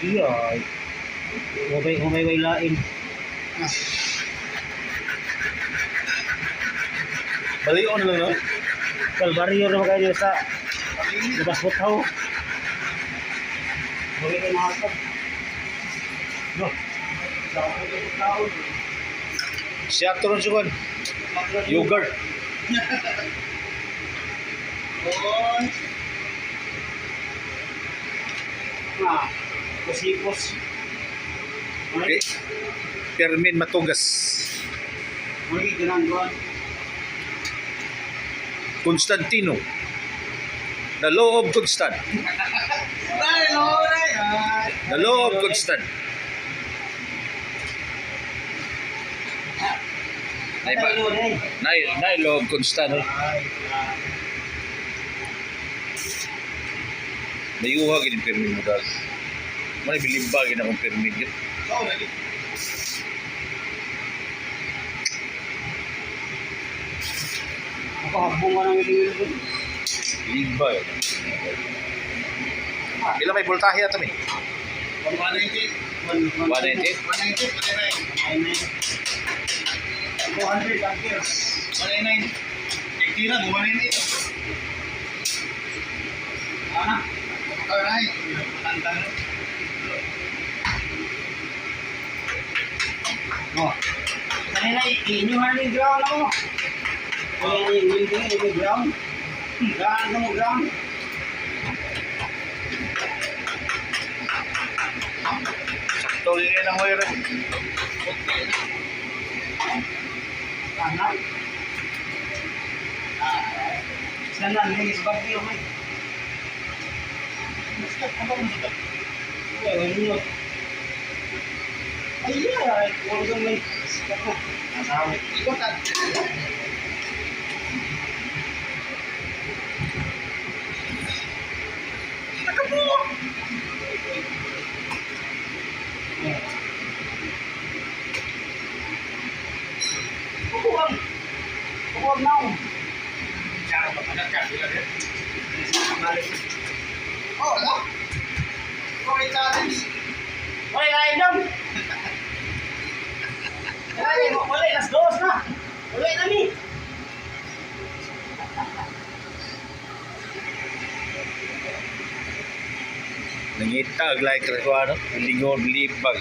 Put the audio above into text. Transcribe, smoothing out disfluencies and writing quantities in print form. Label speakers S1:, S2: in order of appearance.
S1: Iya. Humay lain.
S2: Baliw na lang, no?
S1: Kalbaryo na kayo sa labas butaw. Huwag kayo nakakap. No.
S2: Siya turon siya, yogurt.
S1: Nah, kusipos.
S2: Permin matugas.
S1: Muli ginagawa.
S2: Constantino. The law of constant. The law of constant. Nay law of constant. Nayuha gini permin mo dahil. May bilimba gini akong permin gini.
S1: Ako habong ka nang ililibot.
S2: Bilimba yun. Ilan may voltahe ato mi?
S1: 190.
S2: 190?
S1: 200 amperes.
S3: 199. Tira, 198.
S1: Ano?
S3: Alright. Tantang.
S1: Oh. Kanina inyuhan yung ground ako. Kaya yung ground. Gaan mo ground.
S2: Tuloy ngayon ang wire.
S1: Anak. Sana hindi sa bagyo may. Apa maksudnya? Ini iya, orang may. Asawa. Ikut kan? Nakabuo. Kukuha na.
S3: Cara menggunakan bila dia.
S1: Oh, no?
S3: Kau challenge.
S1: Wala lain dong. Wala, las dos na. Wala na ni.
S2: Nangitag like ano, lingon libag.